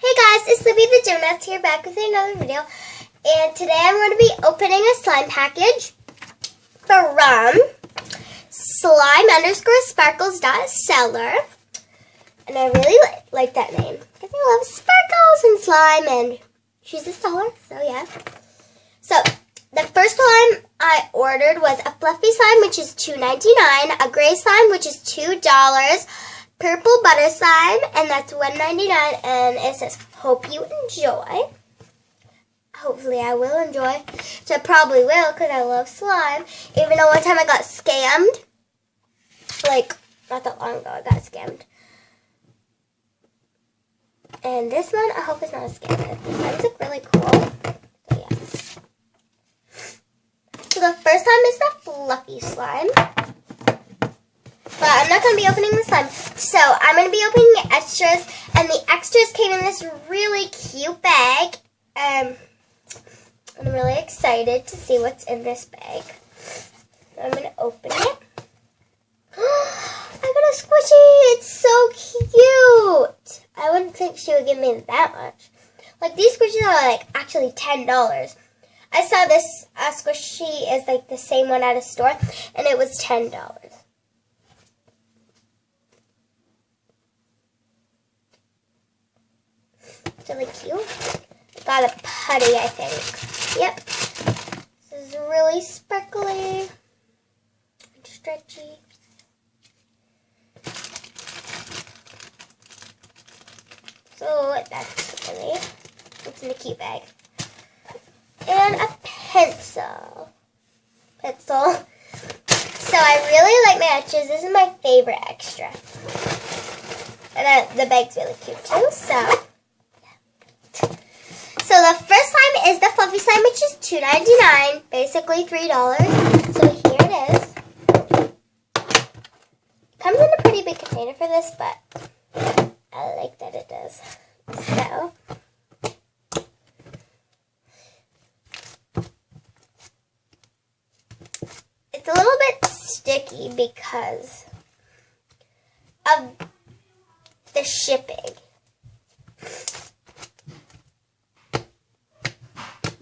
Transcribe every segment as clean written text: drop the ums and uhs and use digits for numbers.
Hey guys, it's Libby the Gymnast here, back with another video. And today I'm going to be opening a slime package from slime_sparkles.seller. And I really like that name because I love sparkles and slime, and she's a seller, so yeah. So the first slime I ordered was a fluffy slime, which is $2.99, a gray slime, which is $2, purple butter slime, and that's $1.99, and it says, hope you enjoy. Hopefully I will enjoy, so I probably will, because I love slime, even though one time I got scammed, like, not that long ago I got scammed. And this one, I hope it's not a scam. The slimes look really cool, so yeah. So the first time is the fluffy slime. But I'm not going to be opening the slime. So I'm going to be opening the extras. And the extras came in this really cute bag. And I'm really excited to see what's in this bag. So I'm going to open it. I got a squishy. It's so cute. I wouldn't think she would give me that much. Like, these squishies are like actually $10. I saw this squishy is like the same one at a store. And it was $10. It's really cute. Got a putty, I think. Yep. This is really sparkly and stretchy. So that's really what's in the cute bag. And a pencil. So I really like my extras. This is my favorite extra. And the bag's really cute too, So the first slime is the fluffy slime, which is $2.99, basically $3. So here it is. Comes in a pretty big container for this, but I like that it does. So it's a little bit sticky because of the shipping.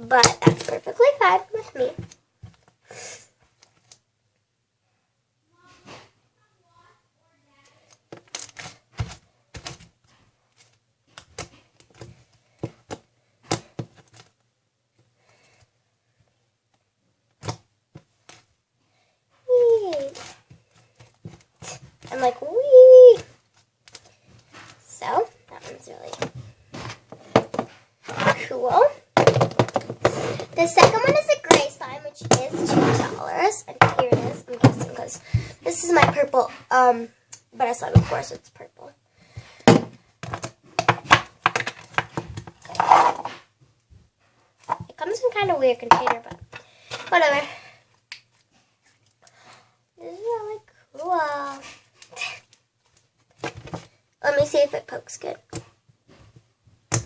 But that's perfectly fine with me. Whee! I'm like, wee! So, that one's really cool. The second one is a gray slime, which is $2. And here it is, I'm guessing, because this is my purple butter slime, of course it's purple. It comes in kind of weird container, but whatever. This is really cool. Let me see if it pokes good.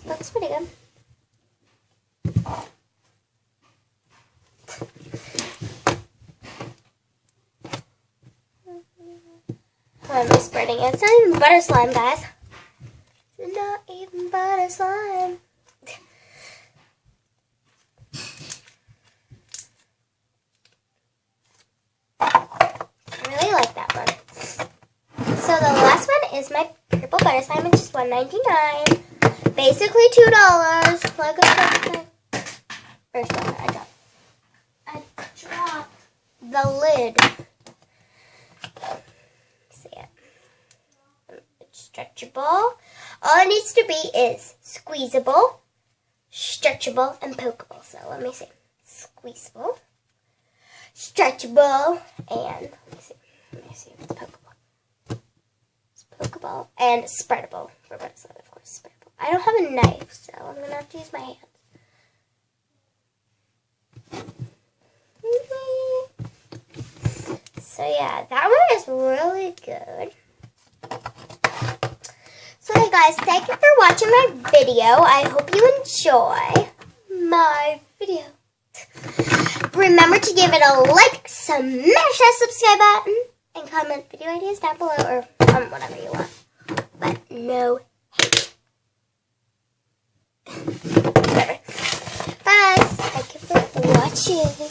Looks pretty good. I'm just spreading it. It's not even butter slime, guys. It's not even butter slime. I really like that one. So the last one is my purple butter slime, which is $1.99. Basically $2. Like a first one I dropped the lid. Stretchable. All it needs to be is squeezable, stretchable, and pokeable. So let me see. Squeezable, stretchable, and let me see if it's pokeable. It's pokeable and spreadable. For butter slime, of course, spreadable. I don't have a knife, so I'm gonna have to use my hands. So yeah, that one is really good. So hey guys, thank you for watching my video. I hope you enjoy my video. Remember to give it a like, smash that subscribe button, and comment video ideas down below, or comment whatever you want. But no Whatever. Bye. Thank you for watching.